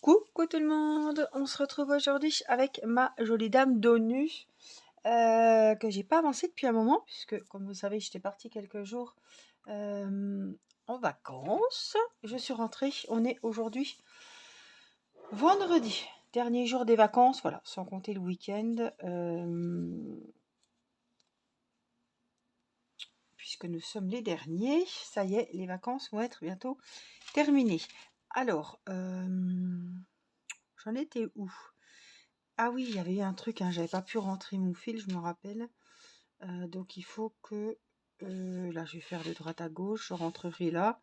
Coucou tout le monde, on se retrouve aujourd'hui avec ma jolie dame d'ONU que j'ai pas avancé depuis un moment puisque comme vous savez j'étais partie quelques jours en vacances. Je suis rentrée, on est aujourd'hui vendredi, dernier jour des vacances, voilà, sans compter le week-end puisque nous sommes les derniers. Ça y est, les vacances vont être bientôt terminées. Alors, j'en étais où? Ah oui, il y avait eu un truc, hein, j'avais pas pu rentrer mon fil, je me rappelle. Donc il faut que... là, je vais faire de droite à gauche, je rentrerai là.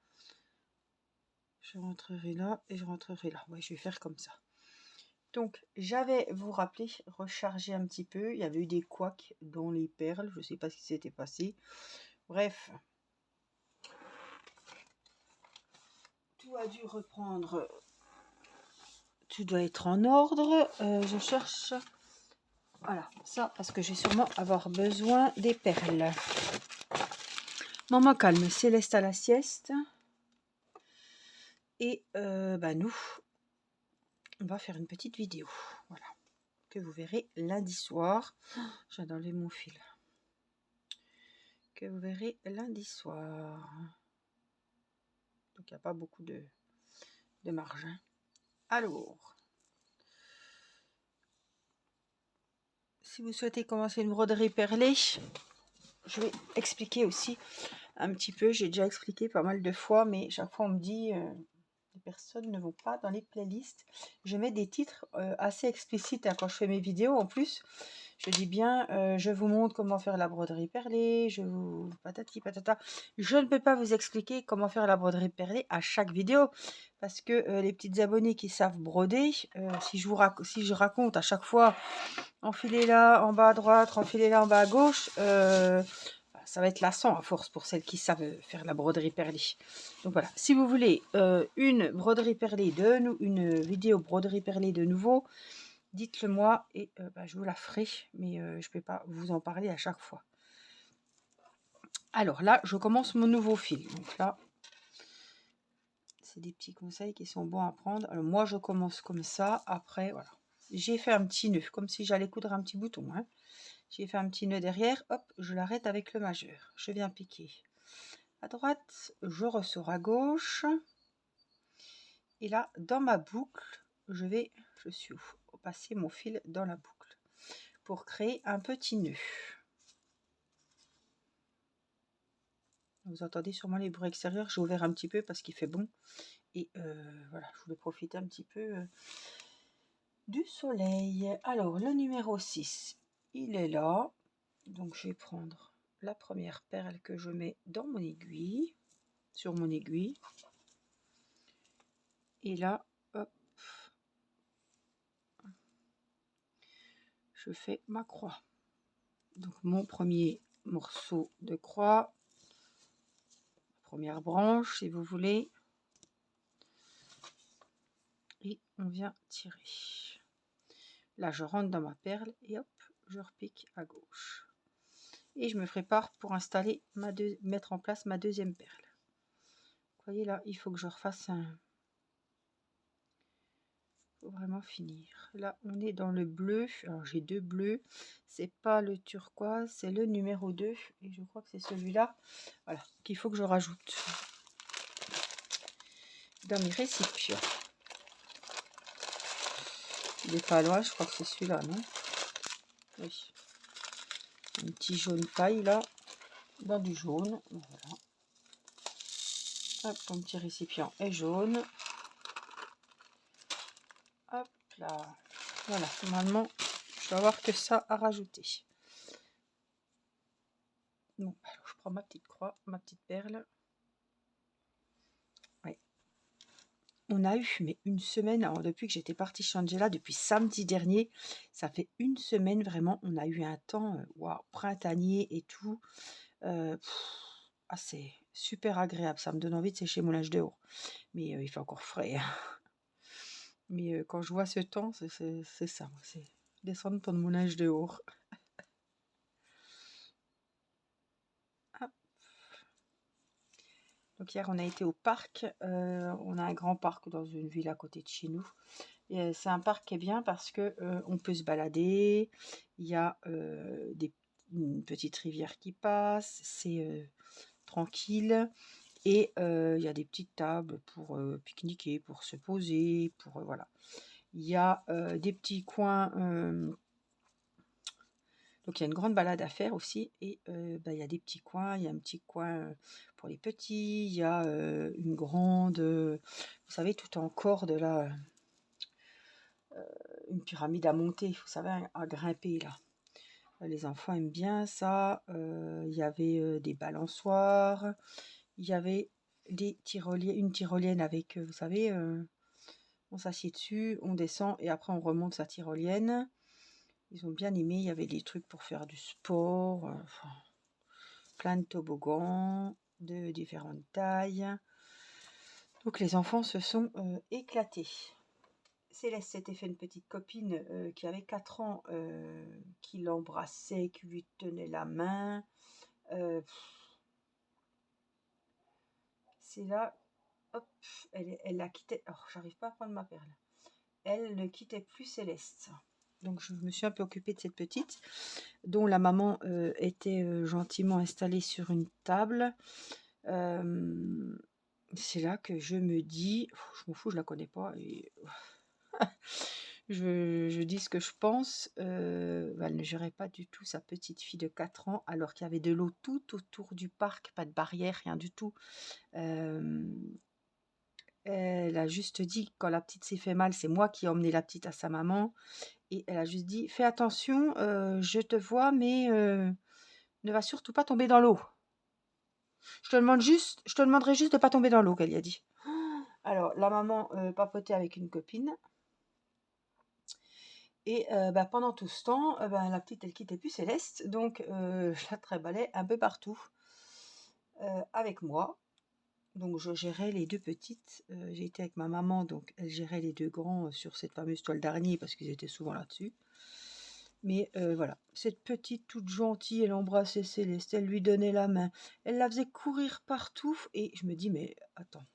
Je rentrerai là et je rentrerai là. Ouais, je vais faire comme ça. Donc, j'avais, vous rappeler, rechargé un petit peu. Il y avait eu des couacs dans les perles. Je sais pas ce qui s'était passé. Bref. Tout a dû reprendre. Tout doit être en ordre. Je cherche... Voilà, ça, parce que je vais sûrement avoir besoin des perles. Maman calme, Céleste à la sieste. Et nous, on va faire une petite vidéo. Voilà, que vous verrez lundi soir. J'ai enlevé mon fil. Que vous verrez lundi soir. Donc, il n'y a pas beaucoup de marge. Hein. Alors, si vous souhaitez commencer une broderie perlée, je vais expliquer aussi un petit peu. J'ai déjà expliqué pas mal de fois, mais chaque fois on me dit les personnes ne vont pas dans les playlists. Je mets des titres assez explicites hein, quand je fais mes vidéos. En plus, je dis bien, je vous montre comment faire la broderie perlée. Je vous patati patata. Je ne peux pas vous expliquer comment faire la broderie perlée à chaque vidéo parce que les petites abonnées qui savent broder, si je raconte à chaque fois enfilez là en bas à droite, enfilez là en bas à gauche. Ça va être lassant à force pour celles qui savent faire la broderie perlée. Donc voilà, si vous voulez une broderie perlée une vidéo broderie perlée de nouveau, dites-le moi et je vous la ferai, mais je ne peux pas vous en parler à chaque fois. Alors là, je commence mon nouveau fil. Donc là, c'est des petits conseils qui sont bons à prendre. Alors moi, je commence comme ça. Après, voilà. J'ai fait un petit nœud, comme si j'allais coudre un petit bouton. Hein. J'ai fait un petit nœud derrière, hop, je l'arrête avec le majeur. Je viens piquer à droite, je ressors à gauche. Et là, dans ma boucle, je suis passer mon fil dans la boucle pour créer un petit nœud. Vous entendez sûrement les bruits extérieurs, j'ai ouvert un petit peu parce qu'il fait bon. Et voilà, je voulais profiter un petit peu du soleil. Alors, le numéro 6, il est là. Donc, je vais prendre la première perle que je mets dans mon aiguille, sur mon aiguille. Et là, hop, je fais ma croix. Donc, mon premier morceau de croix, première branche, si vous voulez. Et on vient tirer. Là, je rentre dans ma perle et hop, je repique à gauche. Et je me prépare pour installer mettre en place ma deuxième perle. Vous voyez là, il faut que je refasse un... Il faut vraiment finir. Là, on est dans le bleu. Alors, j'ai deux bleus. C'est pas le turquoise, c'est le numéro 2. Et je crois que c'est celui-là. Voilà, qu'il faut que je rajoute dans mes récipients. Il n'est pas loin, je crois que c'est celui-là, non? Oui. Un petit jaune paille là, dans du jaune. Voilà. Hop, mon petit récipient est jaune. Hop là. Voilà, normalement, je vais avoir que ça à rajouter. Bon, alors je prends ma petite croix, ma petite perle. Ouais. On a eu, mais une semaine, alors depuis que j'étais partie chez Angela, depuis samedi dernier, ça fait une semaine vraiment, on a eu un temps printanier et tout. C'est super agréable, ça me donne envie de sécher mon linge dehors. Mais il fait encore frais. Hein. Mais quand je vois ce temps, c'est ça, c'est descendre ton mon linge dehors. Hop. Donc hier, on a été au parc. On a un grand parc dans une ville à côté de chez nous. Et c'est un parc qui est bien parce que on peut se balader. Il y a une petite rivière qui passe. C'est tranquille. Et il y a des petites tables pour pique-niquer, pour se poser, pour voilà. Il y a des petits coins. Donc il y a une grande balade à faire aussi. Et il y a des petits coins. Il y a un petit coin pour les petits. Il y a une grande, vous savez, tout en corde là, une pyramide à monter, vous savez, à grimper là. Les enfants aiment bien ça. Il y avait des balançoires. Il y avait une tyrolienne avec, vous savez, on s'assied dessus, on descend et après on remonte sa tyrolienne. Ils ont bien aimé. Il y avait des trucs pour faire du sport, enfin, plein de toboggans de différentes tailles. Donc les enfants se sont éclatés. Céleste s'était fait une petite copine qui avait 4 ans, qui l'embrassait, qui lui tenait la main. C'est là, hop, elle la quittait. Oh, j'arrive pas à prendre ma perle. Elle ne quittait plus Céleste. Donc je me suis un peu occupée de cette petite, dont la maman était gentiment installée sur une table. C'est là que je me dis, je m'en fous, je la connais pas, et je dis ce que je pense. Elle ne gérait pas du tout sa petite fille de 4 ans, alors qu'il y avait de l'eau tout autour du parc, pas de barrière, rien du tout. Elle a juste dit, quand la petite s'est fait mal, c'est moi qui ai emmené la petite à sa maman. Et elle a juste dit, fais attention, je te vois, mais ne va surtout pas tomber dans l'eau. Je te demanderai juste de pas tomber dans l'eau, qu'elle y a dit. Alors, la maman papotait avec une copine. Et pendant tout ce temps, la petite, elle quittait plus Céleste. Donc, je la trébalais un peu partout avec moi. Donc, je gérais les 2 petites. J'ai été avec ma maman, donc elle gérait les 2 grands sur cette fameuse toile d'araignée parce qu'ils étaient souvent là-dessus. Mais voilà, cette petite toute gentille, elle embrassait Céleste, elle lui donnait la main, elle la faisait courir partout. Et je me dis, mais attends,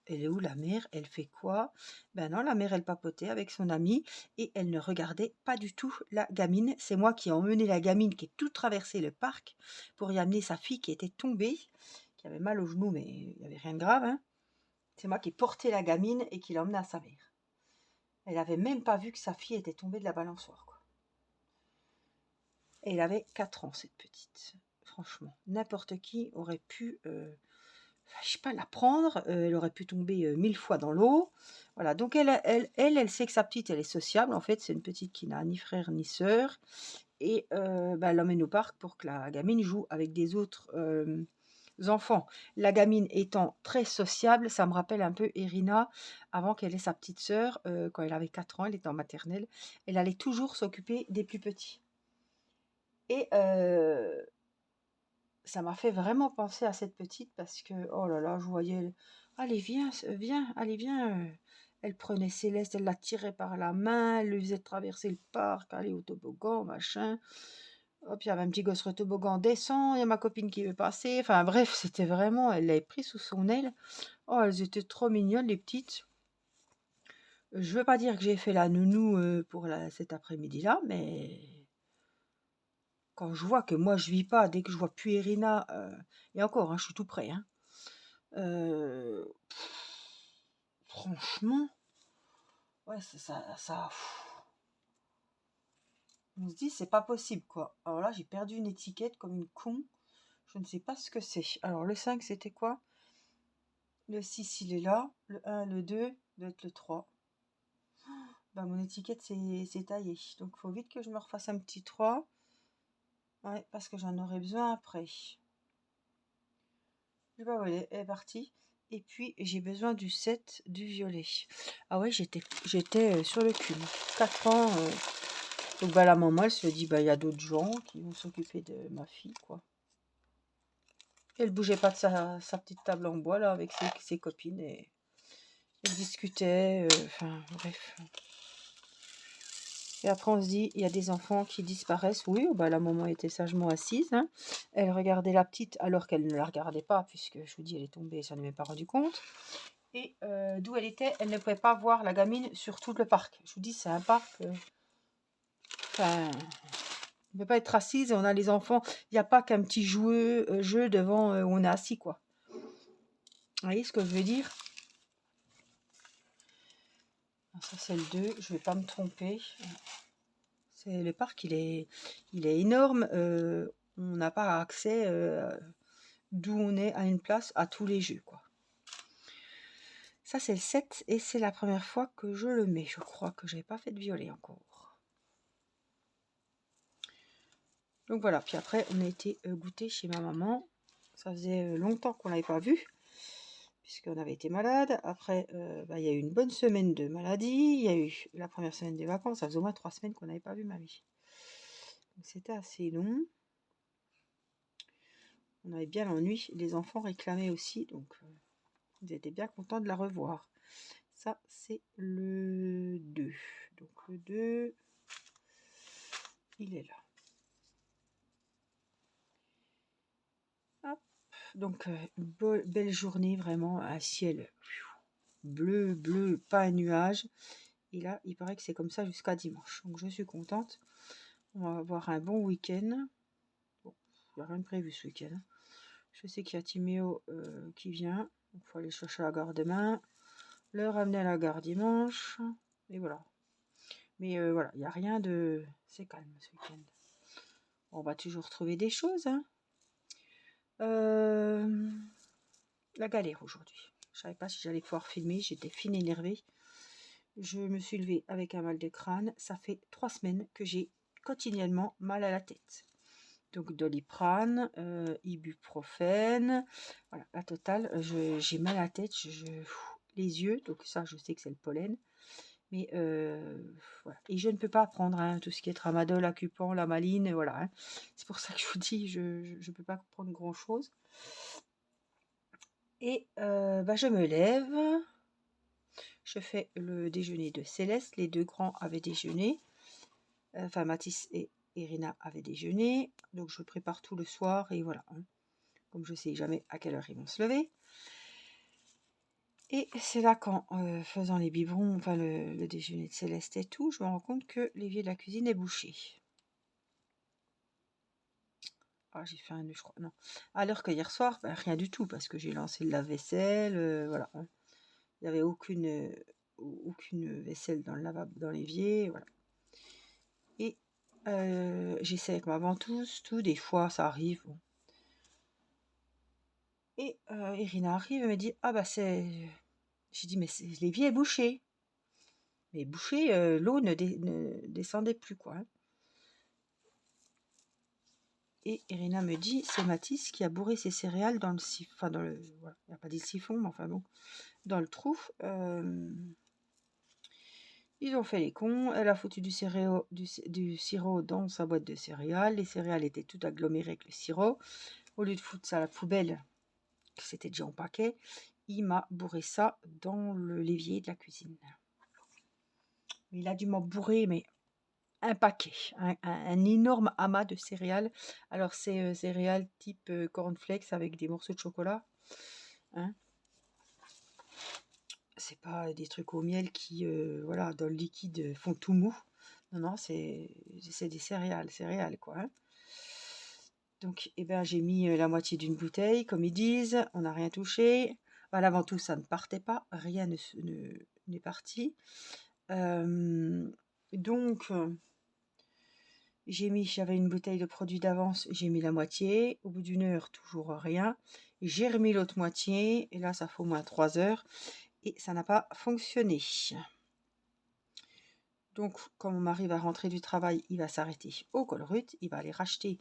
elle est où la mère? Elle fait quoi? Ben non, la mère, elle papotait avec son amie et elle ne regardait pas du tout la gamine. C'est moi qui ai emmené la gamine qui est tout traversé le parc pour y amener sa fille qui était tombée, qui avait mal au genou, mais il n'y avait rien de grave, hein. C'est moi qui ai porté la gamine et qui l'ai emmenée à sa mère. Elle avait même pas vu que sa fille était tombée de la balançoire, quoi. Et elle avait 4 ans, cette petite. Franchement, n'importe qui aurait pu, je sais pas, la prendre. Elle aurait pu tomber 1000 fois dans l'eau. Voilà, donc elle sait que sa petite, elle est sociable. En fait, c'est une petite qui n'a ni frère ni sœur. Et elle l'emmène au parc pour que la gamine joue avec des autres enfants. La gamine étant très sociable, ça me rappelle un peu Irina, avant qu'elle ait sa petite sœur, quand elle avait 4 ans, elle était en maternelle. Elle allait toujours s'occuper des plus petits. Et ça m'a fait vraiment penser à cette petite parce que, oh là là, je voyais, allez viens, viens, allez viens. Elle prenait Céleste, elle la tirait par la main, elle lui faisait traverser le parc, aller au toboggan, machin. Hop, il y avait un petit gosse sur le toboggan, descend, il y a ma copine qui veut passer. Enfin bref, c'était vraiment, elle l'avait pris sous son aile. Oh, elles étaient trop mignonnes, les petites. Je veux pas dire que j'ai fait la nounou pour cet après-midi-là, mais quand je vois que moi je vis pas, dès que je vois Puérina, et encore, hein, je suis tout près, hein, euh, franchement, ouais, on se dit c'est pas possible quoi. Alors là, j'ai perdu une étiquette comme une con, je ne sais pas ce que c'est. Alors le 5 c'était quoi? Le 6 il est là, le 1, le 2 doit être le 3. Mon étiquette c'est taillé, donc il faut vite que je me refasse un petit 3. Ouais, parce que j'en aurai besoin après. Elle est partie. Et puis, j'ai besoin du 7 du violet. Ah ouais, j'étais sur le cul. 4 ans. Donc, la maman, elle se dit, il y a d'autres gens qui vont s'occuper de ma fille, quoi. Elle bougeait pas de sa petite table en bois, là, avec ses copines. Et elle discutait. Enfin, bref. Et après, on se dit, il y a des enfants qui disparaissent. Oui, la maman était sagement assise, hein. Elle regardait la petite alors qu'elle ne la regardait pas, puisque je vous dis, elle est tombée, ça ne m'est pas rendu compte. Et d'où elle était, elle ne pouvait pas voir la gamine sur tout le parc. Je vous dis, c'est un parc... Enfin, on ne peut pas être assise, on a les enfants. Il n'y a pas qu'un petit jeu devant où on est assis, quoi. Vous voyez ce que je veux dire? Ça, c'est le 2, je vais pas me tromper. C'est le parc, il est énorme. On n'a pas accès d'où on est à une place à tous les jeux, quoi. Ça, c'est le 7 et c'est la première fois que je le mets. Je crois que j'avais pas fait de violet encore. Donc voilà, puis après, on a été goûter chez ma maman. Ça faisait longtemps qu'on l'avait pas vu, puisqu'on avait été malade. Après, il y a eu une bonne semaine de maladie. Il y a eu la première semaine des vacances. Ça faisait au moins 3 semaines qu'on n'avait pas vu mamie. Donc c'était assez long. On avait bien l'ennui. Les enfants réclamaient aussi, donc ils étaient bien contents de la revoir. Ça, c'est le 2. Donc le 2, il est là. Hop. Donc une belle journée, vraiment, un ciel bleu, bleu, pas un nuage. Et là, il paraît que c'est comme ça jusqu'à dimanche. Donc je suis contente. On va avoir un bon week-end. Bon, il n'y a rien de prévu ce week-end. Je sais qu'il y a Timéo qui vient. Il faut aller chercher à la gare demain. Le ramener à la gare dimanche. Et voilà. Mais voilà, il n'y a rien de... C'est calme ce week-end. On va toujours trouver des choses. Hein. La galère aujourd'hui. Je ne savais pas si j'allais pouvoir filmer. J'étais fine énervée. Je me suis levée avec un mal de crâne. Ça fait 3 semaines que j'ai continuellement mal à la tête. Donc Doliprane, ibuprofène, voilà, la totale. J'ai mal à la tête, les yeux, donc ça je sais que c'est le pollen. Mais voilà. Et je ne peux pas prendre hein, tout ce qui est tramadol, Acupan, la maline, voilà. Hein. C'est pour ça que je vous dis, je ne peux pas prendre grand chose. Et je me lève, je fais le déjeuner de Céleste, les 2 grands avaient déjeuné, enfin Mathis et Irina avaient déjeuné, donc je prépare tout le soir et voilà. Hein. Comme je ne sais jamais à quelle heure ils vont se lever. Et c'est là qu'en faisant les biberons, enfin le déjeuner de Céleste et tout, je me rends compte que l'évier de la cuisine est bouché. Ah, j'ai fait un nœud, je crois. Non. Alors que hier soir, rien du tout, parce que j'ai lancé le lave-vaisselle, voilà. Hein. Il n'y avait aucune vaisselle dans le lavabo, dans l'évier, voilà. Et j'essaie avec ma ventouse, tout, des fois ça arrive. Bon. Et Irina arrive et me dit, ah bah c'est... J'ai dit, mais l'évier est bouché. Mais bouché, l'eau ne descendait plus, quoi. Hein. Et Irina me dit, c'est Mathis qui a bourré ses céréales dans le siphon, enfin dans le, voilà, il n'a pas dit le siphon, mais enfin bon, dans le trou. Ils ont fait les cons, elle a foutu du sirop dans sa boîte de céréales, les céréales étaient toutes agglomérées avec le sirop. Au lieu de foutre ça à la poubelle, qui c'était déjà en paquet, il m'a bourré ça dans l'évier de la cuisine. Il a dû m'en bourrer, mais un paquet, un énorme amas de céréales. Alors c'est céréales type cornflakes avec des morceaux de chocolat. Hein. C'est pas des trucs au miel qui, voilà, dans le liquide font tout mou. Non, non, c'est des céréales quoi. Hein. Donc, eh ben, j'ai mis la moitié d'une bouteille, comme ils disent. On n'a rien touché. Avant tout, ça ne partait pas. Rien n'est parti. Donc... j'avais une bouteille de produit d'avance, j'ai mis la moitié. Au bout d'une heure, toujours rien. J'ai remis l'autre moitié. Et là, ça fait au moins 3 heures. Et ça n'a pas fonctionné. Donc, quand mon mari va rentrer du travail, il va s'arrêter au Colruyt. Il va aller racheter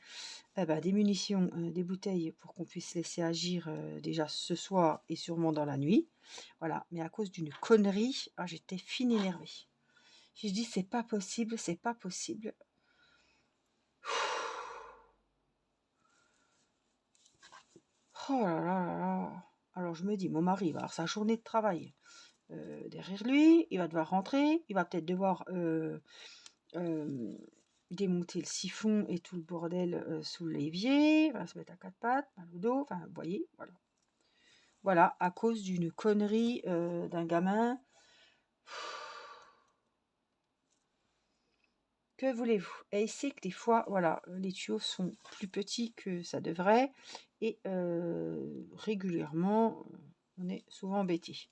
des munitions, des bouteilles pour qu'on puisse laisser agir déjà ce soir et sûrement dans la nuit. Voilà. Mais à cause d'une connerie, j'étais fine énervée. J'ai dit, c'est pas possible, c'est pas possible. Oh là là là là. Alors je me dis, mon mari va avoir sa journée de travail derrière lui, il va devoir rentrer, il va peut-être devoir démonter le siphon et tout le bordel sous l'évier, il va se mettre à 4 pattes, mal au dos, enfin vous voyez, voilà. Voilà, à cause d'une connerie d'un gamin. Que voulez-vous? Et il sait que des fois, voilà, les tuyaux sont plus petits que ça devrait et régulièrement, on est souvent embêté.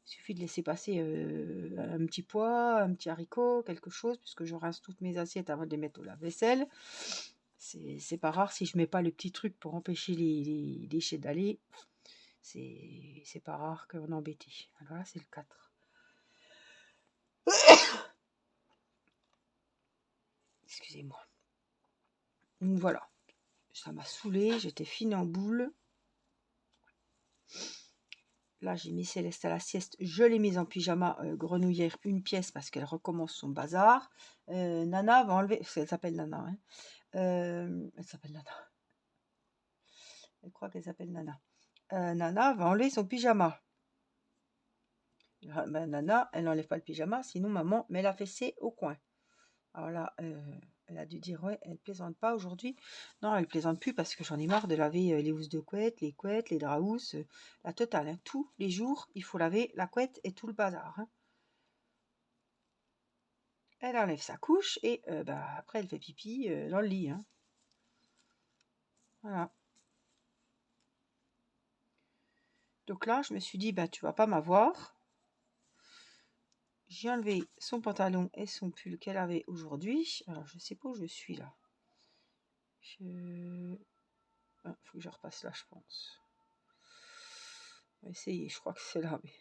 Il suffit de laisser passer un petit pois, un petit haricot, quelque chose, puisque je rince toutes mes assiettes avant de les mettre au lave-vaisselle. C'est pas rare si je mets pas le petit truc pour empêcher les déchets d'aller. C'est pas rare qu'on est embêté. Alors là, c'est le 4. Excusez-moi. Donc voilà. Ça m'a saoulée, j'étais fine en boule. Là, j'ai mis Céleste à la sieste. Je l'ai mise en pyjama grenouillère, une pièce, parce qu'elle recommence son bazar. Nana va enlever... Parce qu'elle s'appelle Nana. Hein. Elle s'appelle Nana. Elle croit qu'elle s'appelle Nana. Nana va enlever son pyjama. Ben, Nana, elle n'enlève pas le pyjama, sinon maman met la fessée au coin. Alors là, elle a dû dire, ouais, elle plaisante pas aujourd'hui. Non, elle plaisante plus parce que j'en ai marre de laver les housses de couette, les draps housses, la totale. Hein. Tous les jours, il faut laver la couette et tout le bazar. Hein. Elle enlève sa couche et bah, après, elle fait pipi dans le lit. Hein. Voilà. Donc là, je me suis dit, bah, tu vas pas m'avoir. J'ai enlevé son pantalon et son pull qu'elle avait aujourd'hui. Alors, je sais pas où je suis là. Ah, faut que je repasse là, je pense. On va essayer, je crois que c'est là. Mais...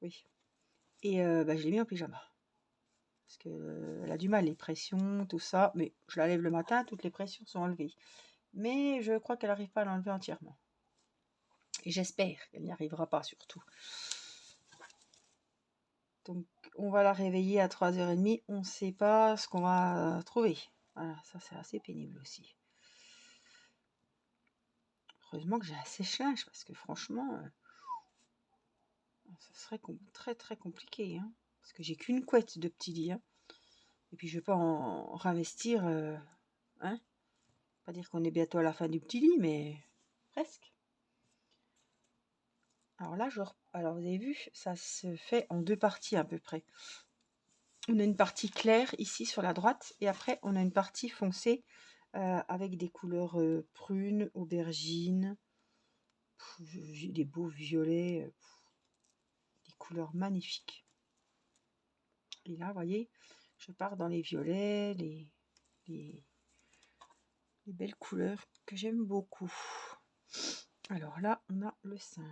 Oui. Et bah, je l'ai mis en pyjama. Parce qu'elle a du mal, les pressions, tout ça. Mais je la lève le matin, toutes les pressions sont enlevées. Mais je crois qu'elle n'arrive pas à l'enlever entièrement. Et j'espère qu'elle n'y arrivera pas, surtout. Donc, on va la réveiller à 3h30. On ne sait pas ce qu'on va trouver. Voilà, ça, c'est assez pénible aussi. Heureusement que j'ai un sèche-linge, parce que franchement, ça serait très, très compliqué. Hein, parce que j'ai qu'une couette de petit lit. Hein. Et puis, je ne vais pas en réinvestir. Hein, pas dire qu'on est bientôt à la fin du petit lit, mais presque. Alors là, alors vous avez vu, ça se fait en 2 parties à peu près. On a une partie claire ici sur la droite et après on a une partie foncée avec des couleurs prunes, aubergines, des beaux violets, des couleurs magnifiques. Et là, vous voyez, je pars dans les violets, les belles couleurs que j'aime beaucoup. Alors là, on a le 5.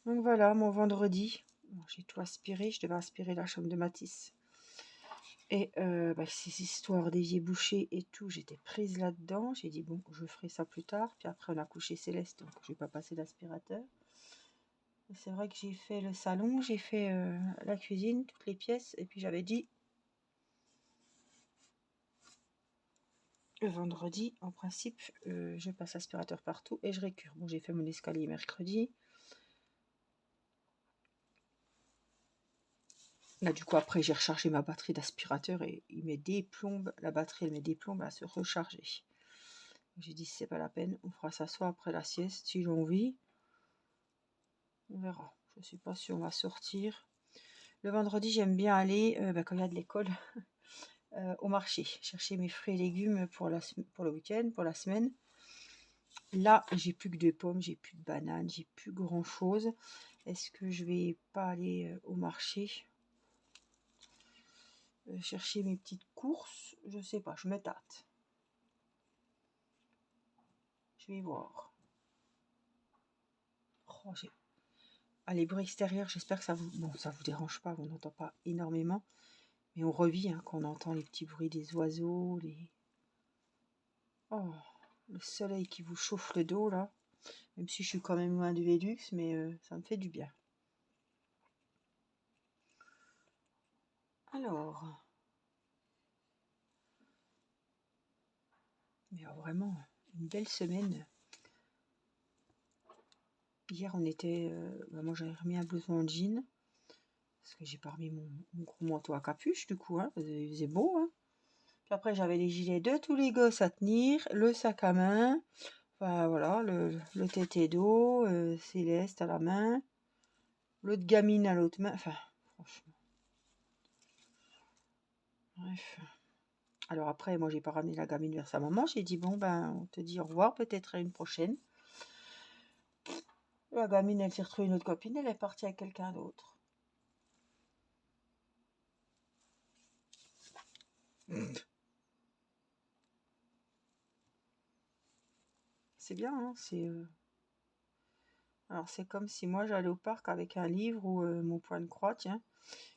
Donc voilà, mon vendredi. Bon, j'ai tout aspiré, je devais aspirer la chambre de Matisse. Et bah, ces histoires d'évier bouché et tout, j'étais prise là-dedans. J'ai dit, bon, je ferai ça plus tard. Puis après, on a couché Céleste, donc je vais pas passer d'aspirateur. C'est vrai que j'ai fait le salon, j'ai fait la cuisine, toutes les pièces. Et puis j'avais dit, le vendredi, en principe, je passe aspirateur partout et je récure. Bon, j'ai fait mon escalier mercredi. Là, du coup, après, j'ai rechargé ma batterie d'aspirateur et il met des plombes. La batterie, elle met des plombes à se recharger. J'ai dit, c'est pas la peine. On fera ça soit après la sieste, si j'ai envie. On verra. Je ne sais pas si on va sortir. Le vendredi, j'aime bien aller, quand il y a de l'école, au marché. Chercher mes fruits et légumes pour le week-end, pour la semaine. Là, j'ai plus que 2 pommes, j'ai plus de bananes, j'ai plus grand-chose. Est-ce que je vais pas aller au marché chercher mes petites courses? Je sais pas, je me tâte. Je vais voir. Oh, les bruits extérieurs, j'espère que ça vous... Bon, ça vous dérange pas, on n'entend pas énormément. Mais on revit hein, quand on entend les petits bruits des oiseaux, Oh, le soleil qui vous chauffe le dos, là. Même si je suis quand même loin du Vélux, mais ça me fait du bien. Alors... Mais vraiment, une belle semaine. Hier, on était... moi, j'avais remis un blouson en jean. Parce que j'ai pas remis mon gros manteau à capuche, du coup. Hein, il faisait beau, hein. Puis après, j'avais les gilets de tous les gosses à tenir, le sac à main, enfin voilà, le tété d'eau, Céleste à la main, l'autre gamine à l'autre main, enfin, franchement. Bref. Alors après, moi, j'ai pas ramené la gamine vers sa maman. J'ai dit, bon, ben, on te dit au revoir, peut-être à une prochaine. La gamine, elle s'est retrouvée une autre copine, elle est partie avec quelqu'un d'autre. C'est bien, hein, Alors, c'est comme si moi, j'allais au parc avec un livre ou mon point de croix, tiens,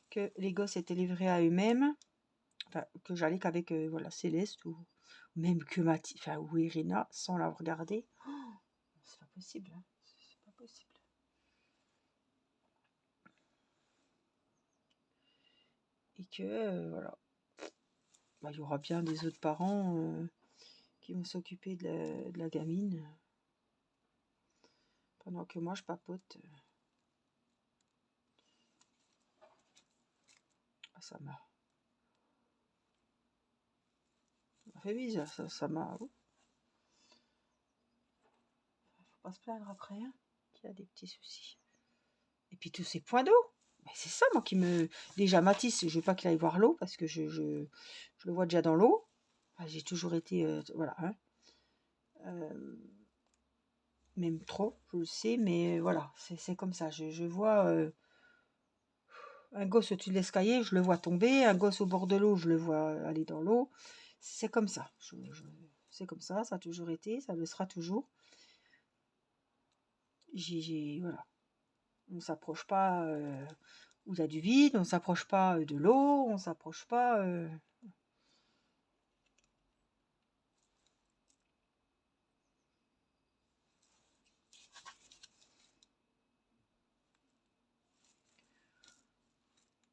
que les gosses étaient livrés à eux-mêmes, enfin, que j'allais qu'avec, voilà, Céleste ou même que enfin, ou Irina, sans la regarder. Oh, c'est pas possible, hein. C'est pas possible. Et que, voilà, bah, il y aura bien des autres parents qui vont s'occuper de la gamine pendant que moi je papote. Ça m'a fait bizarre, ça m'a. Faut pas se plaindre après, hein, qu'il y a des petits soucis. Et puis tous ces points d'eau, mais c'est ça moi qui me. Déjà Mathis, je veux pas qu'il aille voir l'eau parce que je le vois déjà dans l'eau. Enfin, j'ai toujours été. Voilà, hein. Même trop, je le sais, mais voilà, c'est comme ça. Je vois un gosse au-dessus de l'escalier, je le vois tomber, un gosse au bord de l'eau, je le vois aller dans l'eau. C'est comme ça. C'est comme ça a toujours été, ça le sera toujours. Voilà. On ne s'approche pas où il y a du vide, on ne s'approche pas de l'eau, on ne s'approche pas.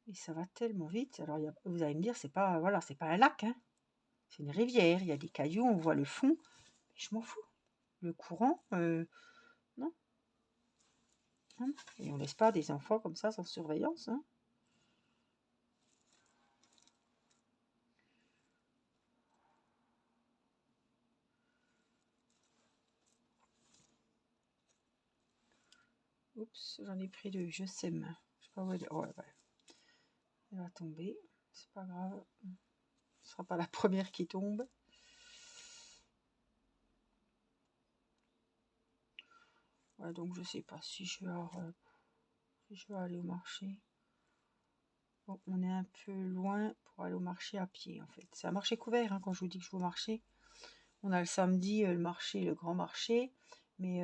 Et ça va tellement vite. Alors vous allez me dire, c'est pas voilà, c'est pas un lac, hein. C'est une rivière. Il y a des cailloux, on voit le fond. Mais je m'en fous. Le courant, non. Hein. Et on laisse pas des enfants comme ça sans surveillance, hein. Oups, j'en ai pris deux, je sème. Je sais pas où elle est. Ouais, ouais. Elle va tomber. C'est pas grave. Ce sera pas la première qui tombe. Ouais, donc je sais pas si je vais aller au marché. Bon, on est un peu loin pour aller au marché à pied en fait. C'est un marché couvert, hein, quand je vous dis que je vais au marché. On a le samedi le marché, le grand marché. Mais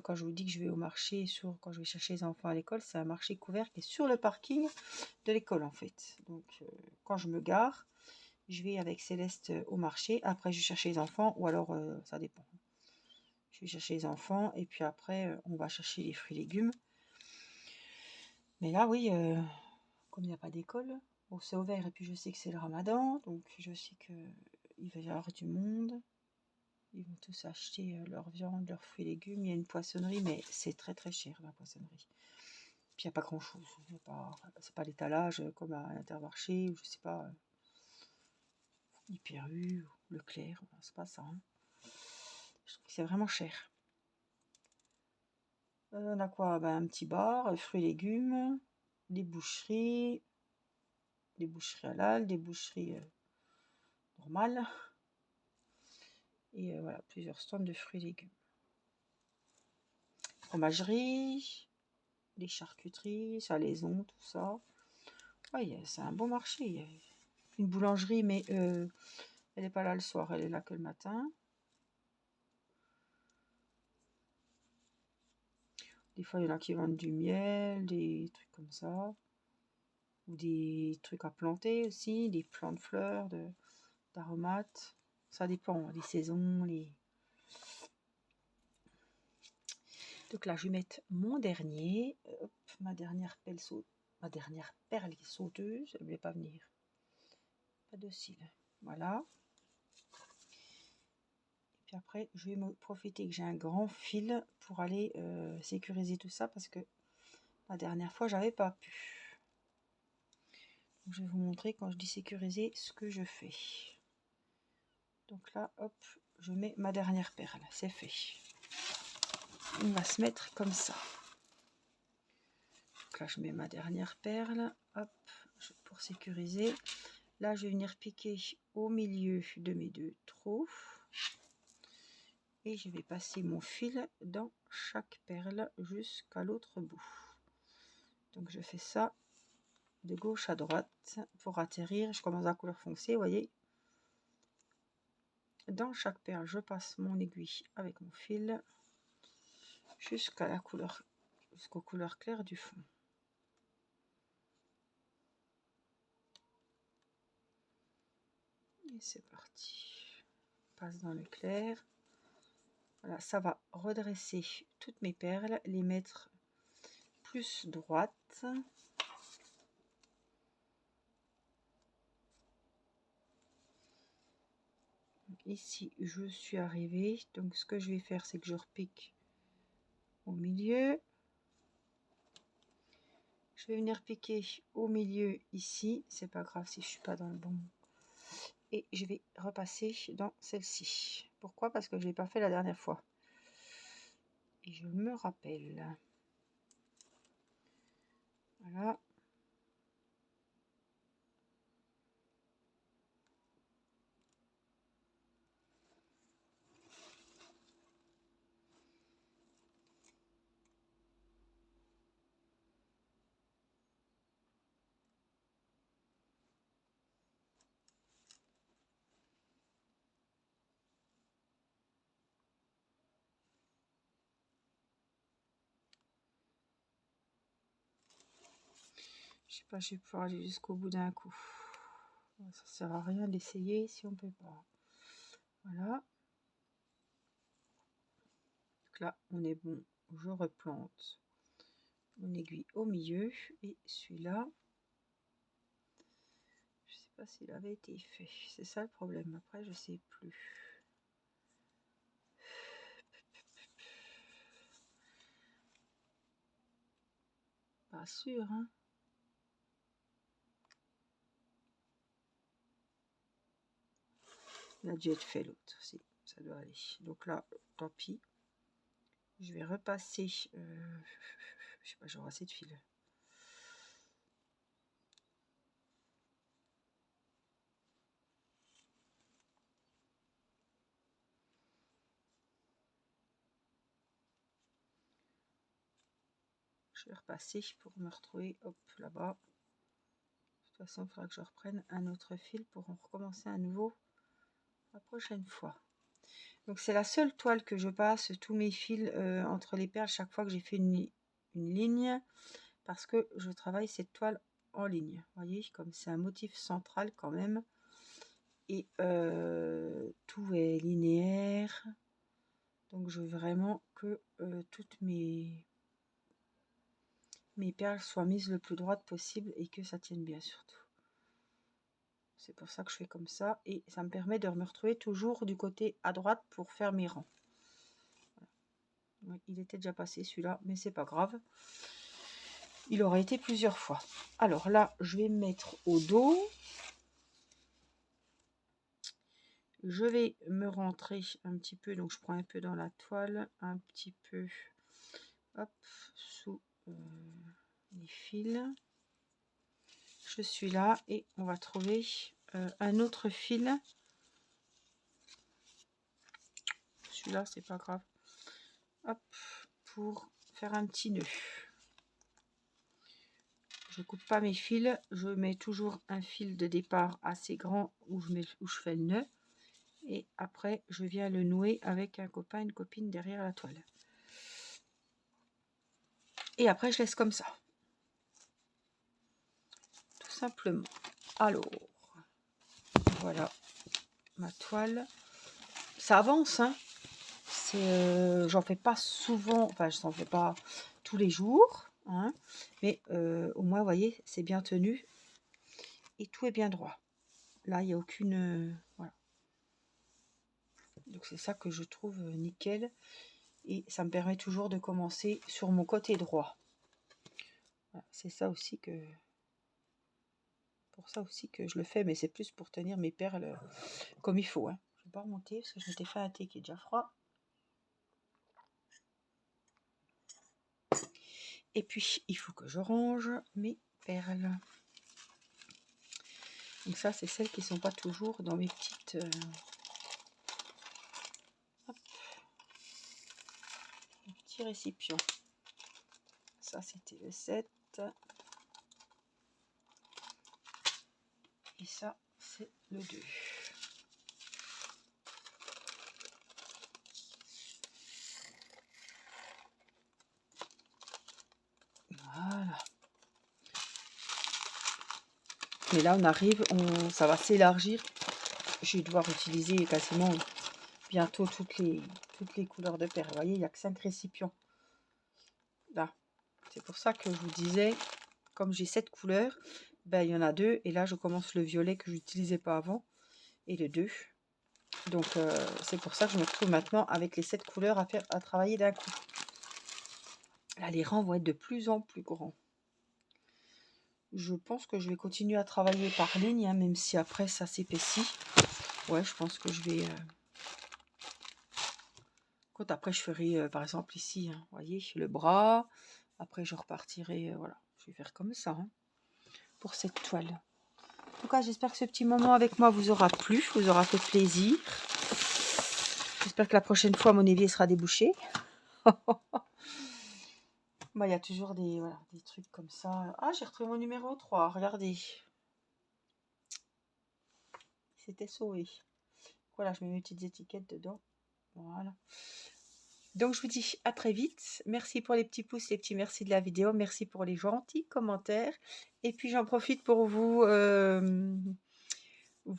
quand je vous dis que je vais au marché, quand je vais chercher les enfants à l'école, c'est un marché couvert qui est sur le parking de l'école en fait. Donc quand je me gare, je vais avec Céleste au marché. Après, je vais chercher les enfants ou alors ça dépend. Je vais chercher les enfants et puis après, on va chercher les fruits et légumes. Mais là, oui, comme il n'y a pas d'école, bon, c'est ouvert et puis je sais que c'est le ramadan, donc je sais qu'il va y avoir du monde. Ils vont tous acheter leur viande, leurs fruits et légumes. Il y a une poissonnerie, mais c'est très très cher la poissonnerie. Puis il n'y a pas grand chose. C'est pas l'étalage comme à Intermarché ou je sais pas, Hyper U, Leclerc, c'est pas ça, hein. Je trouve que c'est vraiment cher. On a quoi? Ben, un petit bar, fruits et légumes, des boucheries halal, des boucheries normales, et voilà, plusieurs stands de fruits et légumes. Fromagerie, les charcuteries, salaisons, tout ça. Ouais, c'est un bon marché. Il y a une boulangerie, mais elle n'est pas là le soir, elle est là que le matin. Des fois, il y en a qui vendent du miel, des trucs comme ça. Ou des trucs à planter aussi, des plants de fleurs, d'aromates. Ça dépend, les saisons, Donc là, je vais mettre mon dernier. Hop, ma dernière perle sauteuse. Elle ne voulait pas venir. Pas docile. Voilà. Et puis après, je vais me profiter que j'ai un grand fil pour aller sécuriser tout ça parce que la dernière fois, j'avais pas pu. Donc, je vais vous montrer quand je dis sécuriser ce que je fais. Donc là, hop, je mets ma dernière perle, c'est fait. On va se mettre comme ça. Donc là, je mets ma dernière perle, hop, pour sécuriser. Là, je vais venir piquer au milieu de mes deux trous. Et je vais passer mon fil dans chaque perle jusqu'à l'autre bout. Donc je fais ça de gauche à droite pour atterrir. Je commence à couleur foncée, vous voyez. Dans chaque perle, je passe mon aiguille avec mon fil jusqu'à la couleur, jusqu'aux couleurs claires du fond. Et c'est parti. Je passe dans le clair. Voilà, ça va redresser toutes mes perles, les mettre plus droites. Ici, je suis arrivée. Donc, ce que je vais faire, c'est que je repique au milieu. Je vais venir piquer au milieu ici. C'est pas grave si je suis pas dans le bon. Et je vais repasser dans celle-ci. Pourquoi? Parce que je l'ai pas fait la dernière fois. Et je me rappelle. Voilà. Je sais pas, je vais pouvoir aller jusqu'au bout d'un coup. Ça sert à rien d'essayer si on peut pas. Voilà. Donc là, on est bon. Je replante mon aiguille au milieu et celui-là, je sais pas s'il avait été fait. C'est ça le problème. Après, je sais plus. Pas sûr, hein. Il a dû être fait l'autre, si ça doit aller. Donc là, tant pis. Je vais repasser. Je sais pas, j'aurai assez de fil. Je vais repasser pour me retrouver, hop, là-bas. De toute façon, il faudra que je reprenne un autre fil pour en recommencer à nouveau la prochaine fois. Donc c'est la seule toile que je passe tous mes fils entre les perles chaque fois que j'ai fait une ligne, parce que je travaille cette toile en ligne. Vous voyez, comme c'est un motif central quand même, et tout est linéaire. Donc je veux vraiment que toutes mes perles soient mises le plus droite possible et que ça tienne bien surtout. C'est pour ça que je fais comme ça, et ça me permet de me retrouver toujours du côté à droite pour faire mes rangs. Voilà. Oui, il était déjà passé celui-là, mais c'est pas grave. Il aurait été plusieurs fois. Alors là, je vais me mettre au dos. Je vais me rentrer un petit peu, donc je prends un peu dans la toile, un petit peu, hop, sous les fils. Je suis là et on va trouver un autre fil. Celui-là, c'est pas grave. Hop, pour faire un petit nœud. Je coupe pas mes fils, je mets toujours un fil de départ assez grand où je fais le nœud, et après je viens le nouer avec un copain, une copine derrière la toile. Et après je laisse comme ça. Tout simplement. Alors, voilà ma toile. Ça avance, hein. J'en fais pas souvent, enfin je n'en fais pas tous les jours, hein, mais au moins vous voyez c'est bien tenu et tout est bien droit. Là il n'y a aucune voilà. Donc c'est ça que je trouve nickel, et ça me permet toujours de commencer sur mon côté droit. Voilà, c'est ça aussi que pour ça aussi que je le fais, mais c'est plus pour tenir mes perles comme il faut, hein. Je peux pas remonter parce que je m'étais fait un thé qui est déjà froid. Et puis, il faut que je range mes perles. Donc ça, c'est celles qui ne sont pas toujours dans mes petites... mes petits récipients. Ça, c'était le 7. Et ça, c'est le 2. Voilà. Mais là, on arrive, ça va s'élargir. Je vais devoir utiliser quasiment bientôt toutes les couleurs de perles. Vous voyez, il n'y a que 5 récipients. Là. C'est pour ça que je vous disais, comme j'ai 7 couleurs, ben, il y en a 2. Et là, je commence le violet que je n'utilisais pas avant. Et le 2. Donc, c'est pour ça que je me retrouve maintenant avec les 7 couleurs à travailler d'un coup. Là, les rangs vont être de plus en plus grands. Je pense que je vais continuer à travailler par ligne, hein, même si après ça s'épaissit. Ouais, je pense que je vais... Quand après je ferai, par exemple ici, hein, vous voyez, le bras. Après je repartirai, voilà. Je vais faire comme ça, hein, pour cette toile. En tout cas, j'espère que ce petit moment avec moi vous aura plu, vous aura fait plaisir. J'espère que la prochaine fois, mon évier sera débouché. Bah, il y a toujours des trucs comme ça. Ah, j'ai retrouvé mon numéro 3, regardez. C'était sauvé. Voilà, je mets mes petites étiquettes dedans. Voilà. Donc, je vous dis à très vite. Merci pour les petits pouces, les petits merci de la vidéo. Merci pour les gentils commentaires. Et puis, j'en profite pour vous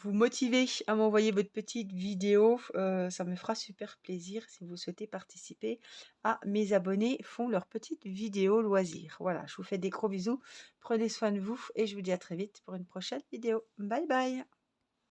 motiver à m'envoyer votre petite vidéo. Ça me fera super plaisir si vous souhaitez participer à mes abonnés font leur petite vidéo loisir. Voilà, je vous fais des gros bisous. Prenez soin de vous et je vous dis à très vite pour une prochaine vidéo. Bye bye.